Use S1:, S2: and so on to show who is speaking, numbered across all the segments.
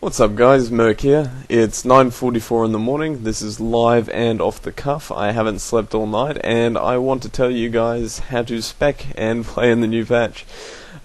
S1: What's up guys, Merc here. It's 9:44 in the morning. This is live and off the cuff. I haven't slept all night and I want to tell you guys how to spec and play in the new patch.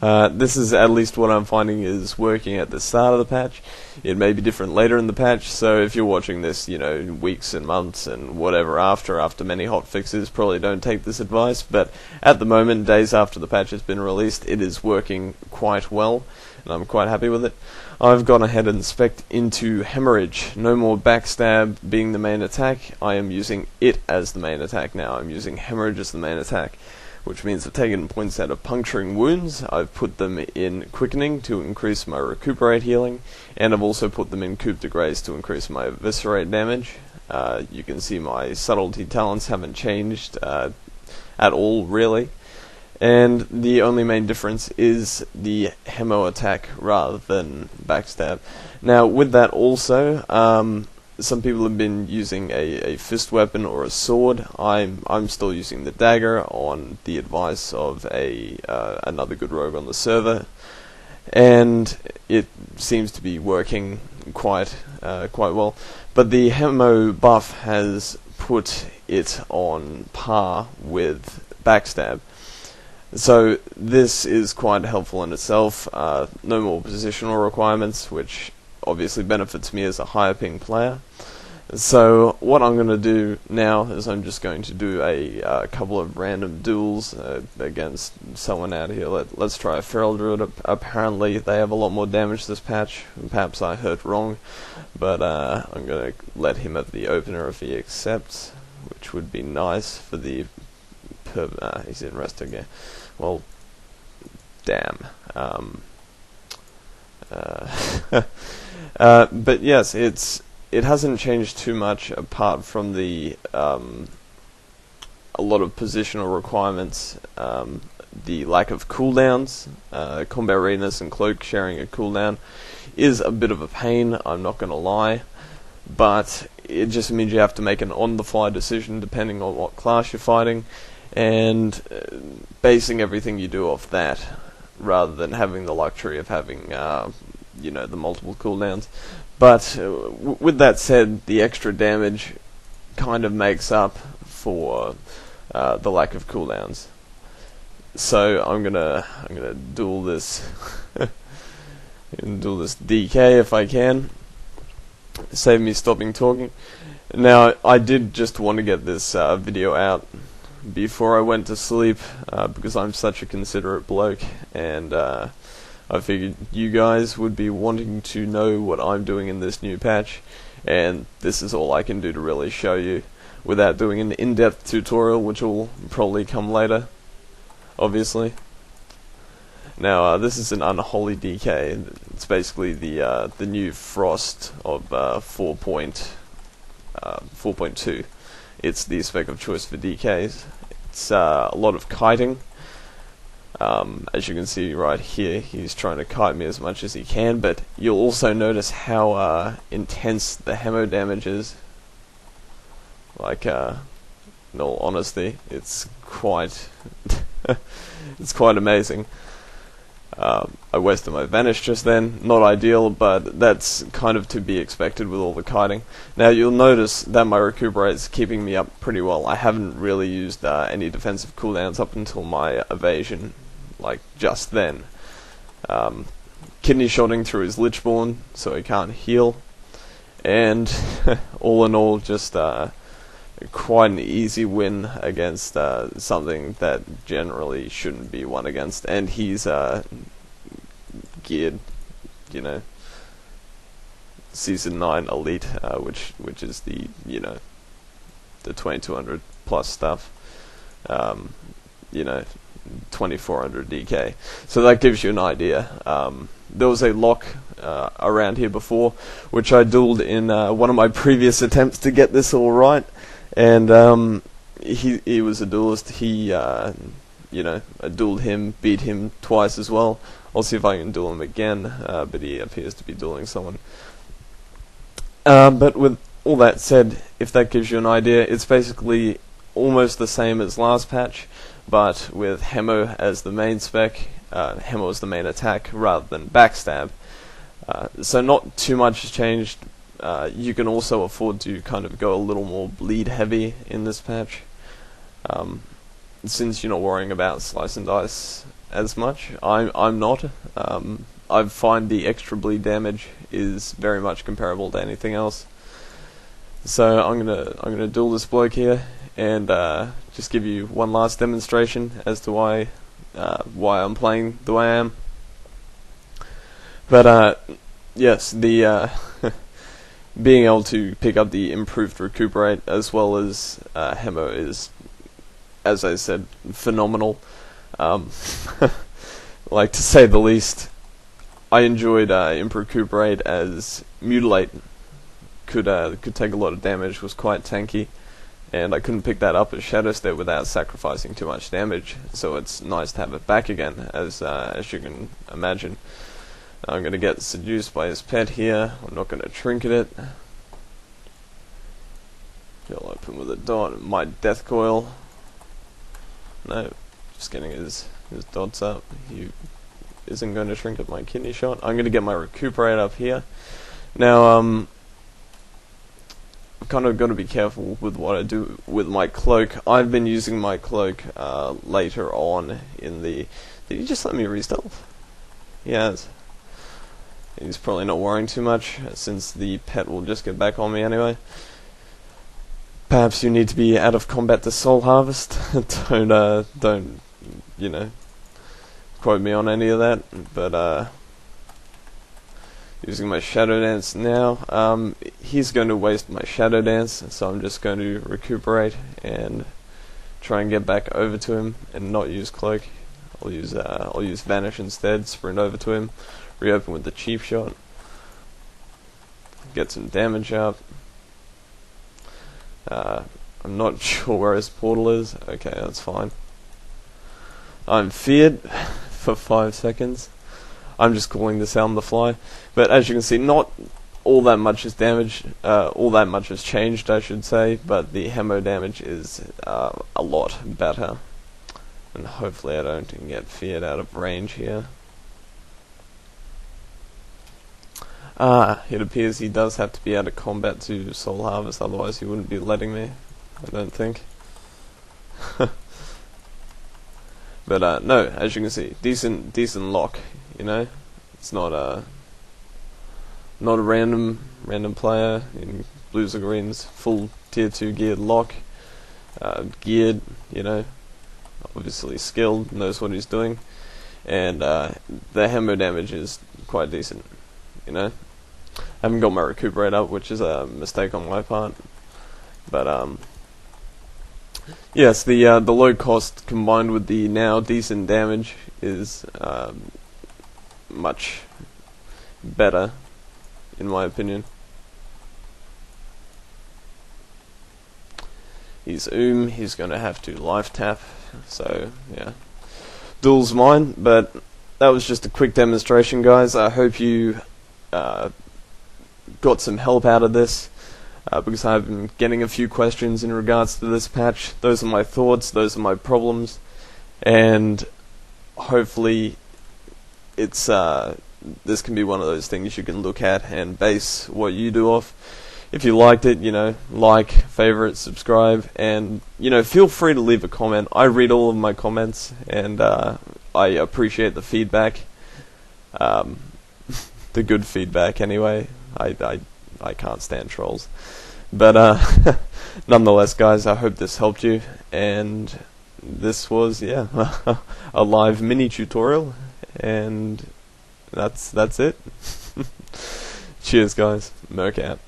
S1: This is at least what I'm finding is working at the start of the patch. It may be different later in the patch, so if you're watching this, weeks and months and whatever after many hot fixes, probably don't take this advice, but at the moment, days after the patch has been released, it is working quite well, and I'm quite happy with it. I've gone ahead and spec'd into Hemorrhage. No more Backstab being the main attack. I am using it as the main attack now. I'm using Hemorrhage as the main attack, which means I've taken points out of Puncturing Wounds, I've put them in Quickening to increase my Recuperate healing, and I've also put them in Coup de Grace to increase my Eviscerate damage. You can see my Subtlety talents haven't changed at all, really. And the only main difference is the Hemo attack rather than Backstab. Now, with that also, some people have been using a fist weapon or a sword. I'm still using the dagger on the advice of another good rogue on the server, and it seems to be working quite well. But the Hemo buff has put it on par with Backstab. So this is quite helpful in itself. No more positional requirements, which obviously benefits me as a higher ping player. So what I'm going to do now is I'm just going to do a couple of random duels against someone out here. Let's try a Feral Druid. Apparently they have a lot more damage this patch. Perhaps I heard wrong, but I'm going to let him have the opener if he accepts, which would be nice for the... he's in rest again. Well, damn. But yes, it hasn't changed too much apart from the a lot of positional requirements, the lack of cooldowns. Combat Readiness and Cloak sharing a cooldown is a bit of a pain, I'm not going to lie, but it just means you have to make an on-the-fly decision depending on what class you're fighting, and basing everything you do off that, rather than having the luxury of having, the multiple cooldowns. But with that said, the extra damage kind of makes up for the lack of cooldowns. So I'm gonna duel this, duel this DK if I can. Save me stopping talking. Now I did just want to get this video out before I went to sleep, because I'm such a considerate bloke, and I figured you guys would be wanting to know what I'm doing in this new patch, and this is all I can do to really show you without doing an in-depth tutorial, which will probably come later, obviously. Now, this is an Unholy DK. It's basically the new Frost of 4.2. It's the spec of choice for DKs. It's a lot of kiting. As you can see right here, he's trying to kite me as much as he can, but you'll also notice how intense the Hemo damage is. Like, in all honesty, it's quite it's quite amazing. I wasted my Vanish just then, not ideal, but that's kind of to be expected with all the kiting. Now you'll notice that my Recuperate is keeping me up pretty well. I haven't really used any defensive cooldowns up until my Evasion, like just then. Kidney shotting through his Lichborn, so he can't heal, and all in all, just quite an easy win against something that generally shouldn't be won against, and he's geared, Season 9 Elite, which is the the 2200 plus stuff, 2400 DK. So that gives you an idea. There was a lock around here before, which I dueled in one of my previous attempts to get this all right. And he was a duelist. He I dueled him, beat him twice as well. I'll see if I can duel him again, but he appears to be dueling someone. But with all that said, if that gives you an idea, it's basically almost the same as last patch, but with Hemo as the main spec, Hemo as the main attack rather than Backstab. So not too much has changed. You can also afford to kind of go a little more bleed heavy in this patch, since you're not worrying about slice and dice as much. I'm not. I find the extra bleed damage is very much comparable to anything else. So I'm gonna duel this bloke here and just give you one last demonstration as to why I'm playing the way I am. But yes, the being able to pick up the improved recuperate as well as Hemo is, as I said, phenomenal. Like, to say the least. I enjoyed improved recuperate, as mutilate could take a lot of damage, was quite tanky, and I couldn't pick that up as Shadow Step without sacrificing too much damage. So it's nice to have it back again, as you can imagine. I'm going to get seduced by his pet here. I'm not going to trinket it. He'll open with a dot. My death coil. No, just getting his dots up. He isn't going to trinket my kidney shot. I'm going to get my recuperate up here. Now, I've kind of got to be careful with what I do with my cloak. I've been using my cloak later on in the... Did he just let me re-stealth? He has. He's probably not worrying too much, since the pet will just get back on me anyway. Perhaps you need to be out of combat to soul harvest. don't, you know, quote me on any of that. But using my Shadow Dance now. He's going to waste my Shadow Dance, so I'm just going to recuperate and try and get back over to him and not use cloak. I'll use Vanish instead. Sprint over to him. Reopen with the cheap shot. Get some damage up. I'm not sure where his portal is. Okay, that's fine. I'm feared for 5 seconds. I'm just calling this out on the fly. But as you can see, not all that much is damaged. All that much has changed, I should say. But the Hemo damage is a lot better. And hopefully I don't get feared out of range here. It appears he does have to be out of combat to soul harvest, otherwise he wouldn't be letting me, I don't think. But no, as you can see, decent lock, you know. It's not a random player in blues or greens, full tier 2 geared lock, geared, you know, obviously skilled, knows what he's doing, and the Hemo damage is quite decent, you know. I haven't got my recuperate up, which is a mistake on my part. But yes, the low cost combined with the now decent damage is much better, in my opinion. He's he's going to have to life tap, so yeah. Duel's mine, but that was just a quick demonstration, guys. I hope you got some help out of this, because I've been getting a few questions in regards to this patch. Those are my thoughts, those are my problems, and hopefully it's this can be one of those things you can look at and base what you do off. If you liked it, you know, like, favorite, subscribe, and, you know, feel free to leave a comment. I read all of my comments, and I appreciate the feedback. The good feedback, anyway. I can't stand trolls. But nonetheless, guys, I hope this helped you, and this was, yeah, a live mini tutorial, and that's it. Cheers, guys. Merc out.